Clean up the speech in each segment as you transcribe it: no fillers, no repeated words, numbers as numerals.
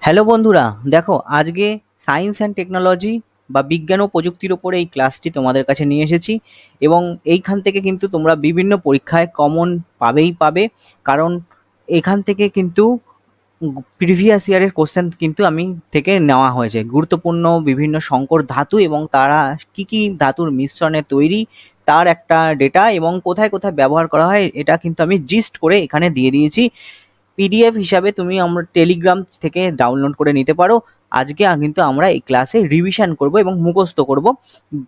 Hello বন্ধুরা, দেখো আজকে সায়েন্স অ্যান্ড টেকনোলজি বা বিজ্ঞান ও প্রযুক্তির ওপরে এই ক্লাসটি তোমাদের কাছে নিয়ে এসেছি। এবং এইখান থেকে কিন্তু তোমরা বিভিন্ন পরীক্ষায় কমন পাবে, কারণ এখান থেকে কিন্তু প্রিভিয়াস ইয়ারের কোশ্চেন কিন্তু আমি থেকে নেওয়া হয়েছে। গুরুত্বপূর্ণ বিভিন্ন সংকর ধাতু এবং তারা কি কি ধাতুর মিশ্রণে তৈরি, তার একটা ডেটা এবং কোথায় কোথায় ব্যবহার করা হয়, এটা কিন্তু আমি জিস্ট করে এখানে দিয়ে দিয়েছি। পিডিএফ হিসাবে তুমি আমরা টেলিগ্রাম থেকে ডাউনলোড করে নিতে পারো। আজকে কিন্তু আমরা এই ক্লাসে রিভিশন করব এবং মুখস্থ করব,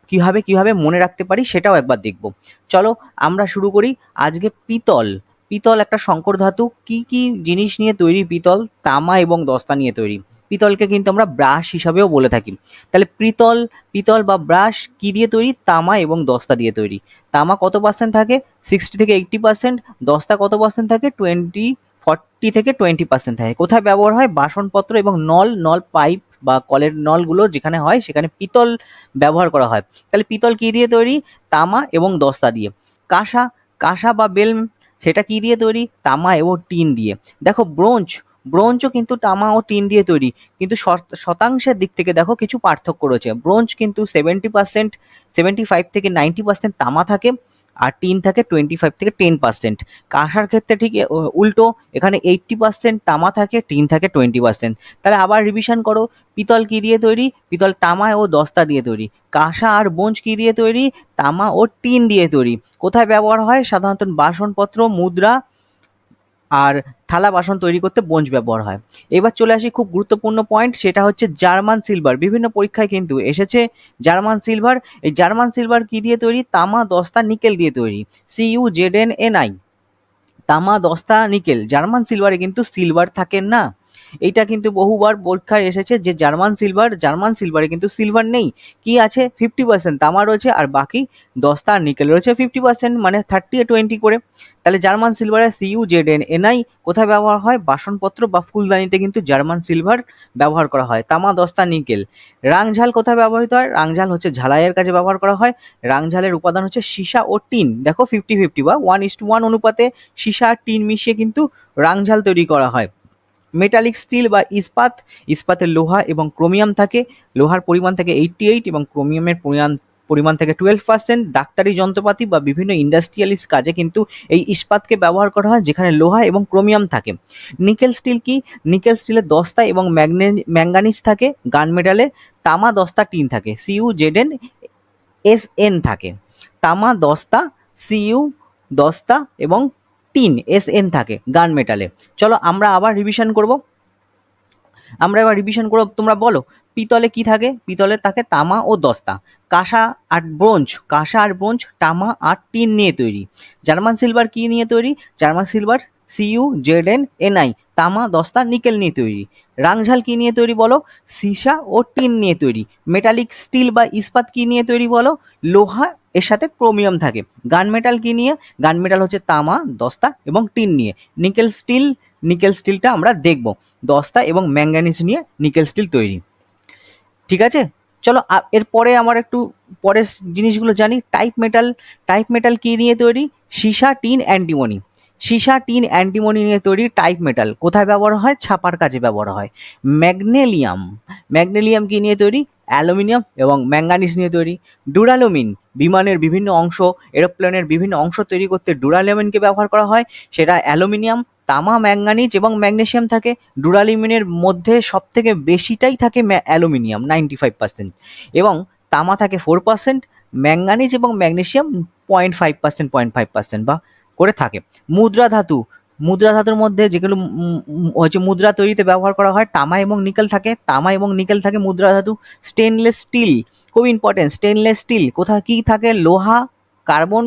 কিভাবে কিভাবে মনে রাখতে পারি সেটাও একবার দেখব। চলো আমরা শুরু করি। আজকে পিতল। পিতল একটা সংকর ধাতু। কি কি জিনিস নিয়ে তৈরি পিতল? তামা এবং দস্তা নিয়ে তৈরি। পিতলকে কিন্তু আমরা ব্রাশ হিসাবেও বলে থাকি। তাহলে পিতল, পিতল বা ব্রাশ কি দিয়ে তৈরি? তামা এবং দস্তা দিয়ে তৈরি। তামা কত পার্সেন্ট থাকে? 60 থেকে 80%। দস্তা কত পার্সেন্ট থাকে? 40 থেকে 20% থাকে। কোথায় ব্যবহার হয়? বাসনপত্র এবং নল, নল পাইপ বা কলের নলগুলো যেখানে হয় সেখানে পিতল ব্যবহার করা হয়। তাহলে পিতল কি দিয়ে তৈরি? তামা এবং দস্তা দিয়ে। কাঁসা, কাঁসা বা বেল সেটা কি দিয়ে তৈরি? তামা এবং টিন দিয়ে। দেখো ব্রোঞ্জ, ব্রোঞ্জও কিন্তু তামা ও টিন দিয়ে তৈরি, কিন্তু শতাংশের দিক থেকে দেখো কিছু পার্থক্য রয়েছে। ব্রোঞ্জ কিন্তু 70%, 75 থেকে 90% তামা থাকে, আর টিন থাকে 25 থেকে 10%। কাঁসার ক্ষেত্রে ঠিক উল্টো, এখানে 80% তামা থাকে, টিন থাকে 20%। তাহলে আবার রিভিশন করো। পিতল কি দিয়ে তৈরি? পিতল তামা ও দস্তা দিয়ে তৈরি। কাঁসা আর ব্রোঞ্জ কি দিয়ে তৈরি? তামা ও টিন দিয়ে তৈরি। কোথায় ব্যবহার হয়? সাধারণত বাসনপত্র, মুদ্রা আর থালা বাসন তৈরি করতে ব্রোঞ্জ ব্যবহার হয়। এবার চলে আসি খুব গুরুত্বপূর্ণ পয়েন্ট, সেটা হচ্ছে জার্মান সিলভার। বিভিন্ন পরীক্ষায় কিন্তু এসেছে জার্মান সিলভার। এই জার্মান সিলভার কি দিয়ে তৈরি? তামা, দস্তা, নিকেল দিয়ে তৈরি। CuZnNi। তামা, দস্তা, নিকেল। জার্মান সিলভারে কিন্তু সিলভার থাকে না। এইটা কিন্তু বহুবার পরীক্ষায় এসেছে যে জার্মান সিলভার, জার্মান সিলভারে কিন্তু সিলভার নেই। কি আছে? 50% তামা রয়েছে, আর বাকি দস্তা আর নিকেল রয়েছে 50%, মানে 30-20 করে। তাহলে জার্মান সিলভারে CuZnNi। কোথায় ব্যবহার হয়? বাসনপত্র বা ফুলদানিতে কিন্তু জার্মান সিলভার ব্যবহার করা হয়। তামা, দস্তা, নিকেল। রাংঝাল কোথায় ব্যবহৃত হয়? রাংঝাল হচ্ছে ঝালাইয়ের কাজে ব্যবহার করা হয়। রাংঝালের উপাদান হচ্ছে সীসা ও টিন। দেখো 50-50 বা 1:1 অনুপাতে সীসা আর টিন মিশিয়ে কিন্তু রাংঝাল তৈরি করা হয়। মেটালিক স্টিল বা ইস্পাত। ইস্পাতে লোহা এবং ক্রোমিয়াম থাকে। লোহার পরিমাণ থাকে 88 এবং ক্রোমিয়ামের পরিমাণ থেকে 12%। ডাক্তারি যন্ত্রপাতি বা বিভিন্ন ইন্ডাস্ট্রিয়ালিস্ট কাজে কিন্তু এই ইস্পাতকে ব্যবহার করা হয়, যেখানে লোহা এবং ক্রোমিয়াম থাকে। নিকেল স্টিল কি? নিকেল স্টিলে দস্তা এবং ম্যাঙ্গানিজ থাকে। গান মেটালে তামা, দস্তা, টিন থাকে। CuZnSn থাকে। তামা, দস্তা, Cu, দস্তা এবং টিন Sn থাকে গান মেটালে। চলো আমরা আবার রিভিশন করব। আমরা এবার রিভিশন করব, তোমরা বলো। পিতলে কি থাকে? পিতলে থাকে তামা ও দস্তা। কাঁসা আর ব্রোঞ্জ, কাঁসা আর ব্রোঞ্জ তামা আর টিন নিয়ে তৈরি। জার্মান সিলভার কি নিয়ে তৈরি? German silver CuZnNi। তামা, দস্তা, নিকেল নিয়ে তৈরি। রাংঝাল কি নিয়ে তৈরি বলো? সীসা ও টিন নিয়ে তৈরি। মেটালিক স্টিল বা ইস্পাত কি নিয়ে তৈরি বলো? লোহা, এর সাথে ক্রোমিয়াম থাকে। গান মেটাল কি নিয়ে? গান মেটাল হচ্ছে তামা, দস্তা এবং টিন নিয়ে। নিকেল স্টিল, নিকেল স্টিলটা আমরা দেখব। দস্তা এবং ম্যাঙ্গানিজ নিয়ে নিকেল স্টিল তৈরি। ঠিক আছে, চলো এরপরে আমার একটু পরের জিনিসগুলো জানি। Type metal. টাইপ মেটাল কি নিয়ে তৈরি? সীসা, টিন, অ্যান্টিমনি। সীসা, টিন, অ্যান্টিমনি নিয়ে তৈরি টাইপ মেটাল। কোথায় ব্যবহার হয়? ছাপার কাজে ব্যবহার হয়। ম্যাগনেলিয়াম। ম্যাগনেলিয়াম কি নিয়ে তৈরি? অ্যালুমিনিয়াম এবং ম্যাঙ্গানিজ নিয়ে তৈরি। ডুরালুমিন। বিমানের বিভিন্ন অংশ, এরোপ্লেনের বিভিন্ন অংশ তৈরি করতে ডুরালুমিনকে ব্যবহার করা হয়। সেটা অ্যালুমিনিয়াম, তামা, ম্যাঙ্গানিজ এবং ম্যাগনেসিয়াম থাকে। ডুরালিউমিনের মধ্যে সব থেকে বেশিটাই থাকে অ্যালুমিনিয়াম 95%, এবং তামা থাকে 4%। ম্যাঙ্গানিজ এবং ম্যাগনেসিয়াম 0.5%, 0.5% বা করে থাকে। মুদ্রা ধাতু। মুদ্রা ধাতুর মধ্যে যেগুলো হচ্ছে মুদ্রা তৈরিতে ব্যবহার করা হয়, তামা এবং নিকেল থাকে। তামা এবং নিকেল থাকে মুদ্রা ধাতু। স্টেনলেস স্টিল, খুব ইম্পর্টেন্ট। স্টেনলেস স্টিল কোথায় কি থাকে? লোহা, কার্বন,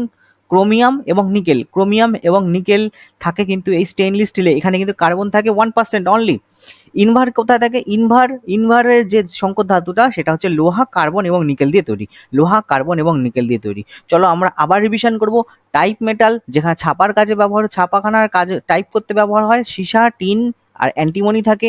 ক্রোমিয়াম এবং নিকেল। ক্রোমিয়াম এবং নিকেল থাকে কিন্তু এই স্টেনলেস স্টিলে। এখানে কিন্তু কার্বন থাকে 1% অনলি। ইনভার কোথায় থাকে? ইনভারের যে সংকর ধাতুটা সেটা হচ্ছে লোহা, কার্বন এবং নিকেল দিয়ে তৈরি। লোহা, কার্বন এবং নিকেল দিয়ে তৈরি। চলো আমরা আবার রিভিশন করব। টাইপ মেটাল, যেখানে ছাপার কাজে ব্যবহার, ছাপাখানার কাজে টাইপ করতে ব্যবহার হয়। সীসা, টিন আর অ্যান্টিমনি থাকে।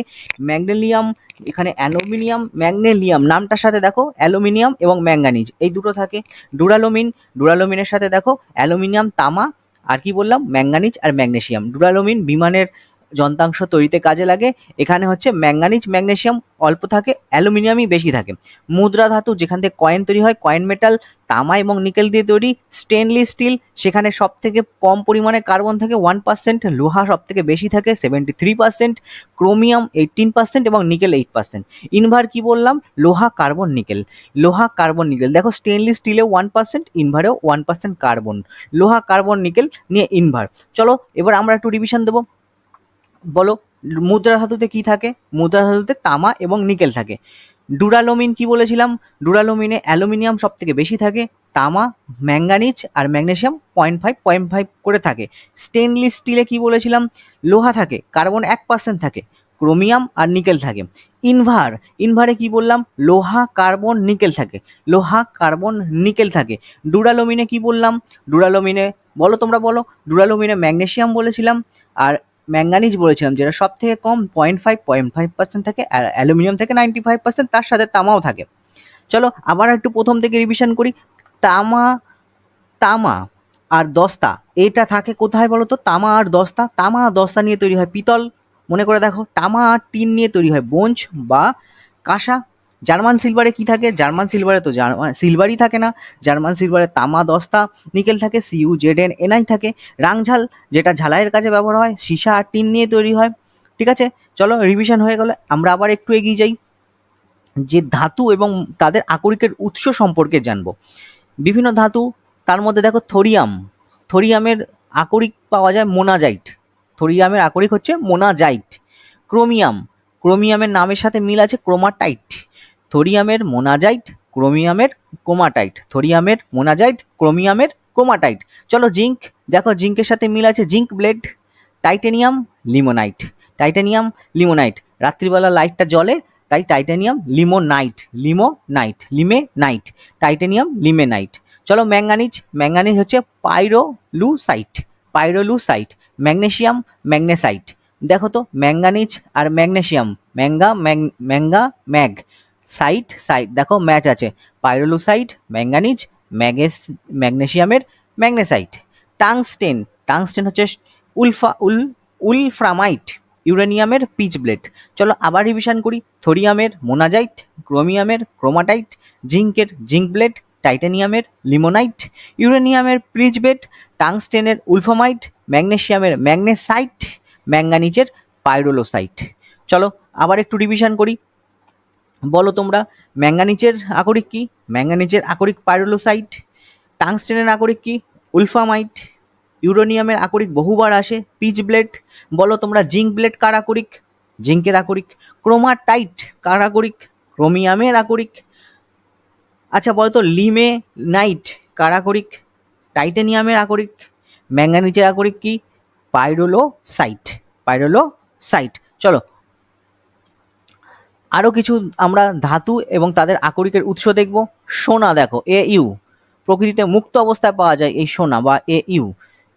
ম্যাগনেলিয়াম, এখানে অ্যালুমিনিয়াম, ম্যাগনেলিয়াম নামটার সাথে দেখো অ্যালুমিনিয়াম এবং ম্যাঙ্গানিজ এই দুটো থাকে। ডুরালুমিন, ডুরালুমিনের সাথে দেখো অ্যালুমিনিয়াম, তামা আর কি বললাম? ম্যাঙ্গানিজ আর ম্যাগনেসিয়াম। ডুরালুমিন বিমানের যন্ত্রাংশ তৈরিতে কাজে লাগে। এখানে হচ্ছে ম্যাঙ্গানিজ ম্যাগনেসিয়াম অল্প থাকে, অ্যালুমিনিয়ামই বেশি থাকে। মুদ্রা ধাতু যেখান থেকে কয়েন তৈরি হয়, কয়েন মেটাল তামা এবং নিকেল দিয়ে তৈরি। স্টেনলেস স্টিল সেখানে সব থেকে কম পরিমাণে কার্বন থাকে 1%, লোহা সব থেকে বেশি থাকে 73%, ক্রোমিয়াম 18% এবং নিকেল 8%। ইনভার কি বললাম, লোহা কার্বন নিকেল, লোহা কার্বন নিকেল। দেখো স্টেনলেস স্টিলেও 1%, ইনভারেও 1% কার্বন, লোহা কার্বন নিকেল নিয়ে ইনভার। চলো এবার আমরা একটু রিভিশন দেবো। বলো মুদ্রা ধাতুতে কি থাকে? মুদ্রা ধাতুতে তামা এবং নিকেল থাকে। ডুরালোমিন কি বলেছিলাম? ডুরালোমিনে অ্যালুমিনিয়াম সব থেকে বেশি থাকে, তামা ম্যাঙ্গানিজ আর ম্যাগনেসিয়াম 0.5 করে থাকে। স্টেনলেস স্টিলে কি বলেছিলাম? লোহা থাকে, কার্বন 1% থাকে, ক্রোমিয়াম আর নিকেল থাকে। ইনভার, ইনভারে কি বললাম? লোহা কার্বন নিকেল থাকে, লোহা কার্বন নিকেল থাকে। ডুরালোমিনে কি বললাম? ডুরালোমিনে বলো, তোমরা বলো। ডুরালোমিনে ম্যাগনেসিয়াম বলেছিলাম আর ম্যাঙ্গানিজ বলেছিলাম, যেটা সব থেকে কম 0.5% থাকে, আর অ্যালুমিনিয়াম থেকে 95%, তার সাথে তামাও থাকে। চলো আবার একটু প্রথম থেকে রিভিশন করি। তামা, তামা আর দস্তা এটা থাকে কোথায় বলো তো? তামা আর দস্তা, তামা আর দস্তা নিয়ে তৈরি হয় পিতল, মনে করে দেখো। তামা আর টিন নিয়ে তৈরি হয় ব্রোঞ্জ বা কাঁসা। জার্মান সিলভারে কি থাকে? জার্মান সিলভারে তো সিলভারই থাকে না। জার্মান সিলভারে তামা দস্তা নিকেল থাকে, CuZnNi থাকে। রাংঝাল যেটা ঝালাইয়ের কাজে ব্যবহার হয়, সীসা আর টিন নিয়ে তৈরি হয়। ঠিক আছে, চলো রিভিশন হয়ে গেলে আমরা আবার একটু এগিয়ে যাই, যে ধাতু এবং তাদের আকরিকের উৎস সম্পর্কে জানবো। বিভিন্ন ধাতু, তার মধ্যে দেখো থোরিয়াম, থোরিয়ামের আকরিক পাওয়া যায় মোনাজাইট, থোরিয়ামের আকরিক হচ্ছে মোনাজাইট। ক্রোমিয়াম, ক্রোমিয়ামের নামের সাথে মিল আছে ক্রোমাটাইট। থোরিয়ামের মোনাজাইট, ক্রোমিয়ামের ক্রোমাটাইট, থোরিয়ামের মোনাজাইট, ক্রোমিয়ামের ক্রোমাটাইট। চলো জিঙ্ক, দেখো জিঙ্কের সাথে মিল আছে zinc blende. Titanium, limonite, titanium limonite, রাত্রিবেলা লাইটটা জ্বলে তাই titanium limonite, limonite ilmenite, titanium ilmenite. চলো ম্যাঙ্গানিজ, ম্যাঙ্গানিজ হচ্ছে পাইরোলুসাইট, পাইরোলুসাইট। Magnesium, magnesite. দেখো তো ম্যাঙ্গানিজ আর magnesium, manga mag, site site, দেখো ম্যাচ আছে। পাইরোলুসাইট ম্যাঙ্গানিজ, ম্যাগনেসিয়ামের ম্যাগনেসাইট। টাংস্টেন, টাংস্টেন হচ্ছে উলফ্রামাইট, ইউরেনিয়ামের পিচ ব্লেড। চলো আবার রিভিশন করি। থোরিয়ামের মোনাজাইট, ক্রোমিয়ামের ক্রোমাটাইট, জিঙ্কের জিঙ্ক ব্লেড, টাইটানিয়ামের লিমোনাইট, ইউরেনিয়ামের পিচ ব্লেড, টাংস্টেনের উলফামাইট, ম্যাগনেসিয়ামের ম্যাগনেসাইট, ম্যাঙ্গানিজের পাইরোলোসাইট। চলো আবার একটু রিভিশন করি। বলো তোমরা ম্যাঙ্গানিজের আকরিক কি? ম্যাঙ্গানিজের আকরিক পাইরোলোসাইট। টাংস্টেনের আকরিক কি? উলফামাইট। ইউরেনিয়ামের আকরিক বহুবার আসে পিচ ব্লেড। বলো তোমরা জিঙ্ক ব্লেড কার আকরিক? জিঙ্কের আকরিক। ক্রোমাটাইট কার আকরিক? ক্রোমিয়ামের আকরিক। আচ্ছা বলো তো লিমেনাইট কার আকরিক? টাইটেনিয়ামের আকরিক। ম্যাঙ্গানিজের আকরিক কি? পাইরোলোসাইট, পাইরোলোসাইট। চলো আরও কিছু আমরা ধাতু এবং তাদের আকরিকের উৎস দেখব। সোনা, দেখো Au, প্রকৃতিতে মুক্ত অবস্থায় পাওয়া যায় এই সোনা বা Au।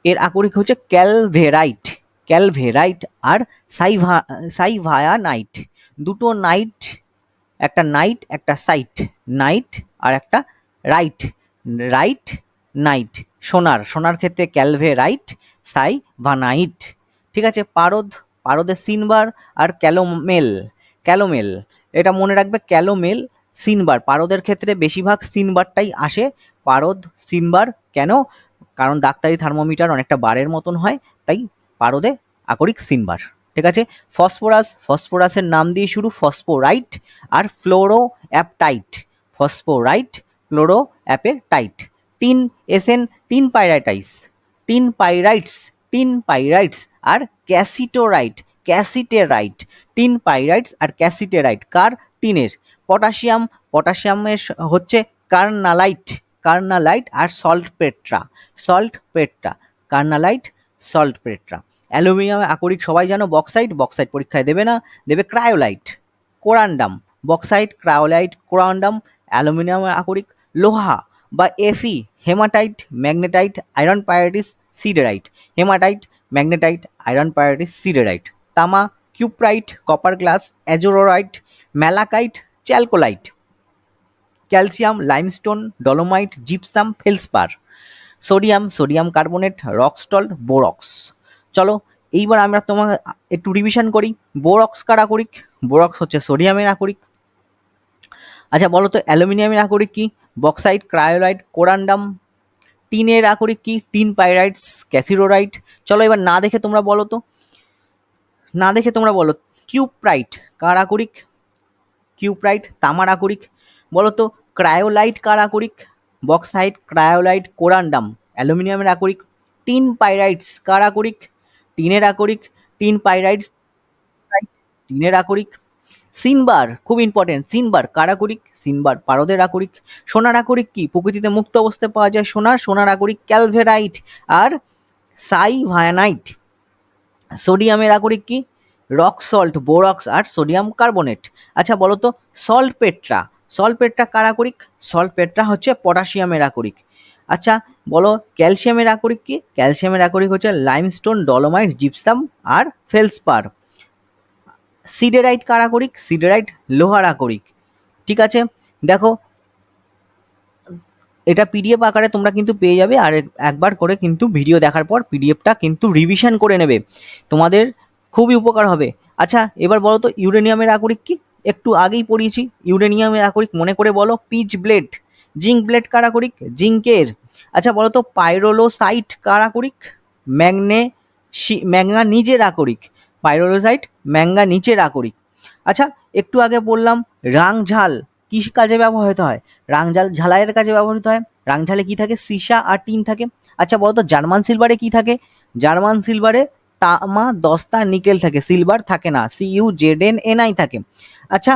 এর আকরিক হচ্ছে ক্যালভেরাইট, ক্যালভেরাইট আর সাইভায়ানাইট। দুটো নাইট, একটা নাইট একটা সাইট, নাইট আর একটা রাইট, রাইট নাইট। সোনার, সোনার ক্ষেত্রে ক্যালভেরাইট, সাইভানাইট। ঠিক আছে, পারদ, পারদের সিনবার আর ক্যালোমেল, ক্যালোমেল এটা মনে রাখবে, ক্যালোমেল সিনবার। পারদের ক্ষেত্রে বেশিরভাগ সিনবারটাই আসে। পারদ সিনবার কেন? কারণ ডাক্তারি থার্মোমিটার অনেকটা বারের মতন হয়, তাই পারদে আকরিক সিনবার। ঠিক আছে, ফসফরাস, ফসফরাসের নাম দিয়ে শুরু, ফসফোরাইট আর fluorapatite, phosphorite fluorapatite. Tin, এসেন, tin pyrites, tin pyrites, tin pyrites আর ক্যাসিটোরাইট, ক্যাসিটেরাইট। টিন পাইরাইটস আর ক্যাসিটেরাইট কার? টিনের। পটাশিয়াম, পটাশিয়ামের হচ্ছে কার্নালাইট, কার্নালাইট আর saltpetre, saltpetre, carnallite saltpetre. Aluminium আকরিক সবাই জানো বক্সাইট, বক্সাইট পরীক্ষায় দেবে না, দেবে cryolite. Corundum, bauxite cryolite corundum. অ্যালুমিনিয়ামের আকরিক লোহা বা Fe, haematite, magnetite, iron pyrites, siderite, haematite, magnetite, iron pyrites, siderite. তামা কিউপ্রাইট, copper glance, azurite, malachite, chalcocite. Calcium limestone, dolomite, gypsum, feldspar. Sodium, sodium carbonate, rock salt, borax. চলো এইবার আমরা তোমাকে একটু রিভিশন করি। বোরক্স কার আকরিক? বোরক্স হচ্ছে সোডিয়ামের আকরিক। আচ্ছা বলো তো অ্যালুমিনিয়ামের আকরিক কি? Bauxite, cryolite, corundum. টিনের আকরিক কি? Tin pyrites, cassiterite. চলো এবার না দেখে তোমরা বলো তো, না দেখে তোমরা বলো। কিউপ্রাইট কার আকরিক? কিউপ্রাইট তামার আকরিক। বলো তো ক্রায়োলাইট কার আকরিক? Bauxite, cryolite, corundum. অ্যালুমিনিয়ামের আকরিক। টিন পাইরাইটস কার আকরিক? টিনের আকরিক। টিন পাইরাইটস টিনের আকরিক। সিনবার খুব ইম্পর্টেন্ট, সিনবার কার আকরিক? সিনবার পারদের আকরিক। সোনার আকরিক কি? প্রকৃতিতে মুক্ত অবস্থায় পাওয়া যায় সোনার। সোনার আকরিক ক্যালভেরাইট আর সাইভায়ানাইট। সোডিয়ামের আকরিক কি? রক সল্ট, বোরক্স আর সোডিয়াম কার্বনেট। আচ্ছা বলো তো সল্টপেট্রা, সল্টপেট্রা কার আকরিক? সল্টপেট্রা হচ্ছে পটাশিয়ামের আকরিক। আচ্ছা বলো ক্যালসিয়ামের আকরিক কি? ক্যালসিয়ামের আকরিক হচ্ছে লাইমস্টোন, ডলোমাইট, জিপসাম আর ফেলসপার। সিডেরাইট কার আকরিক? সিডেরাইট লোহার আকরিক। ঠিক আছে, দেখো এটা পিডিএফ আকারে তোমরা কিন্তু পেয়ে যাবে, আর একবার করে কিন্তু ভিডিও দেখার পর পিডিএফটা কিন্তু রিভিশন করে নেবে, তোমাদের খুবই উপকার হবে। আচ্ছা এবার বলো তো ইউরেনিয়ামের আকরিক কি? একটু আগেই পড়িয়েছি ইউরেনিয়ামের আকরিক, মনে করে বলো। Pitchblende. জিঙ্ক ব্লেড কার আকরিক? জিঙ্কের। আচ্ছা বলো তো পাইরোলোসাইট কার আকরিক? ম্যাঙ্গানিজের আকরিক। পাইরোলোসাইট ম্যাঙ্গানিজের আকরিক। আচ্ছা একটু আগে বললাম রাংঝাল কি কাজে ব্যবহৃত হয়? রাংঝাল ঝালাইয়ের কাজে ব্যবহৃত হয়। রাংঝালে কি থাকে? সীসা আর টিন থাকে। আচ্ছা বলো তো জার্মান সিলভারে কি থাকে? জার্মান সিলভারে তামা, দস্তা, নিকেল থাকে, সিলভার থাকে না, CuZnNi থাকে। আচ্ছা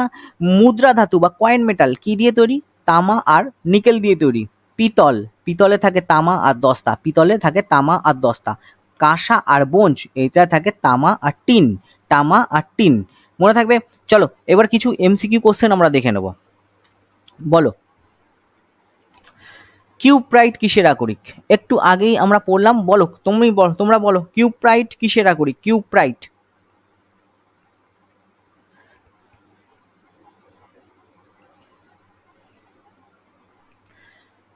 মুদ্রা ধাতু বা কয়েন মেটাল কি দিয়ে তৈরি? তামা আর নিকেল দিয়ে তৈরি। পিতল, পিতলে থাকে তামা আর দস্তা, পিতলে থাকে তামা আর দস্তা। কাঁসা আর ব্রোঞ্জ এটা থাকে তামা আর টিন, তামা আর টিন। মনে থাকবে। চলো এবার কিছু MCQ কোশ্চেন আমরা দেখে নেব। বলো কিউপ্রাইট কিসের আকরিক? একটু আগেই আমরা পড়লাম, বলো তুমি বলো, তোমরা বলো কিউপ্রাইট কিসের আকরিক? কিউপ্রাইট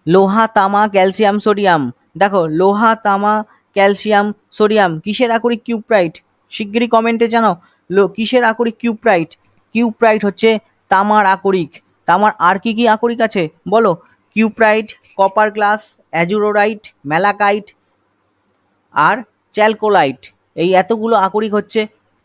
লোহা, তামা, ক্যালসিয়াম, সোডিয়াম। দেখো লোহা, তামা, ক্যালসিয়াম, সোডিয়াম কিসের আকরিক? কিউপ্রাইট। শিগগিরই কমেন্টে জানাও কিসের আকরিক কিউপ্রাইট? কিউপ্রাইট হচ্ছে তামার আকরিক। তামার আর কি কি আকরিক আছে বলো? কিউপ্রাইট, কপার গ্লাস, অ্যাজুরোরাইট, ম্যালাকাইট আর চ্যালকোলাইট। এই এতগুলো আকরিক হচ্ছে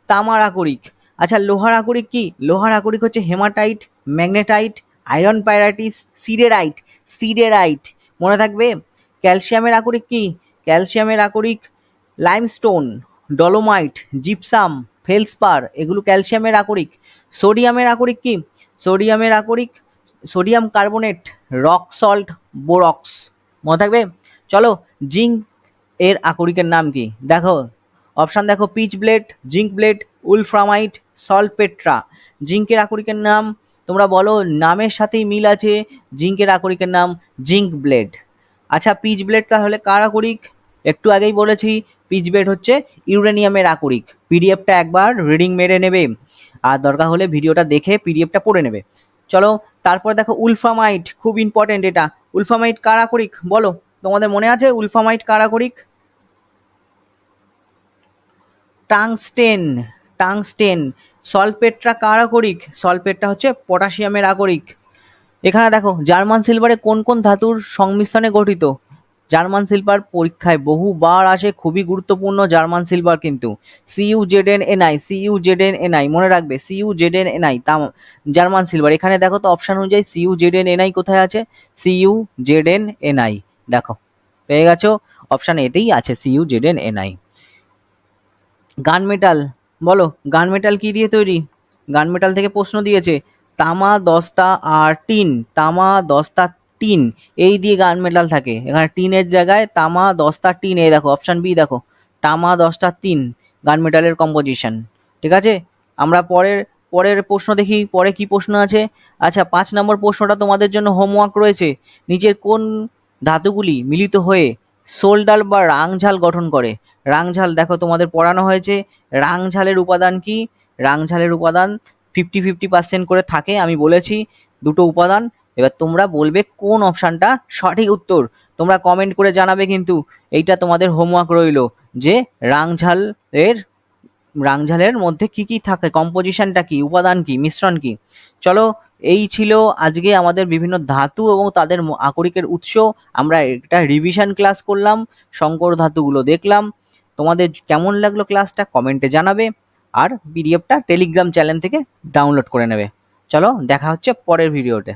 তামার আকরিক। আচ্ছা লোহার আকরিক কি? লোহার আকরিক হচ্ছে hematite, magnetite, iron pyrites, siderite. Siderite মনে থাকবে। ক্যালসিয়ামের আকরিক কি? ক্যালসিয়ামের আকরিক লাইমস্টোন, ডলোমাইট, জিপসাম, ফেলসপার, এগুলো ক্যালসিয়ামের আকরিক। সোডিয়ামের আকরিক কি? সোডিয়ামের আকরিক sodium carbonate, rock salt, borax. মনে থাকবে। চলো জিঙ্ক এর আকরিকের নাম কি? দেখো অপশান দেখো pitchblende, zinc blende, wolframite, saltpetre. জিঙ্কের আকরিকের নাম তোমরা বলো, নামের সাথেই মিল আছে, জিঙ্কের আকরিকের নাম জিঙ্ক ব্লেড। আচ্ছা পিচ ব্লেড তাহলে কার আকরিক? একটু আগেই বলেছি পিচ ব্লেড হচ্ছে ইউরেনিয়ামের আকরিক। পিডিএফটা একবার রিডিং মেরে নেবে, আর দরকার হলে ভিডিওটা দেখে পিডিএফটা পড়ে নেবে। চলো তারপর দেখো উলফামাইট, খুব ইম্পর্টেন্ট এটা। উলফামাইট কার আকরিক বলো, তোমাদের মনে আছে উলফামাইট কার আকরিক? Tungsten, tungsten. সলপেট্রা কার আকরিক? সলপেট্রা হচ্ছে পটাশিয়ামের আকরিক। এখানে দেখো জার্মান সিলভারে কোন কোন ধাতুর সংমিশ্রণে গঠিত? জার্মান সিলভার পরীক্ষায় বহুবার আসে, খুবই গুরুত্বপূর্ণ জার্মান সিলভার কিন্তু। CuZnNi, CuZnNi মনে রাখবে, CuZnNi জার্মান সিলভার। এখানে দেখো তো অপশন অনুযায়ী CuZnNi কোথায় আছে? CuZnNi দেখো পেয়ে গেছো, অপশন এতেই আছে CuZnNi। গান মেটাল বলো, গান মেটাল কি দিয়ে তৈরি? গান মেটাল থেকে প্রশ্ন দিয়েছে। তামা, দস্তা আর টিন। তামা, দস্তা, টিন, এই দিয়ে গান মেটাল থাকে। এখানে টিনের জায়গায় তামা, দস্তা, টিন। এই দেখো অপশন বি দেখো, তামা, দস্তা, টিন গান মেটালের কম্পোজিশন। ঠিক আছে, আমরা পরের পরের প্রশ্ন দেখি, পরে কি প্রশ্ন আছে। আচ্ছা 5 নম্বর প্রশ্নটা তোমাদের জন্য হোমওয়ার্ক রয়েছে। নিচের কোন ধাতুগুলি মিলিত হয়ে সোলডাল বা রাংঝাল গঠন করে? রাংঝাল দেখো তোমাদের পড়ানো হয়েছে। রাংঝালের উপাদান কি? রাংঝালের উপাদান 50-50% করে থাকে, আমি বলেছি দুটো উপাদান। এবার তোমরা বলবে কোন অপশানটা সঠিক উত্তর, তোমরা কমেন্ট করে জানাবে কিন্তু। এইটা তোমাদের হোমওয়ার্ক রইলো। যে রাংঝালের রাংঝালের মধ্যে কি কি থাকে, কম্পোজিশনটা কি, উপাদান কি, মিশ্রণ কি। চলো, এই ছিল আজকে আমাদের বিভিন্ন ধাতু এবং তাদের আকরিকের উৎস। আমরা একটা রিভিশন ক্লাস করলাম, সংকর ধাতুগুলো দেখলাম। তোমাদের কেমন লাগলো ক্লাসটা কমেন্টে জানাবে, আর পিডিএফটা টেলিগ্রাম চ্যানেল থেকে ডাউনলোড করে নেবে। চলো, দেখা হচ্ছে পরের ভিডিওতে।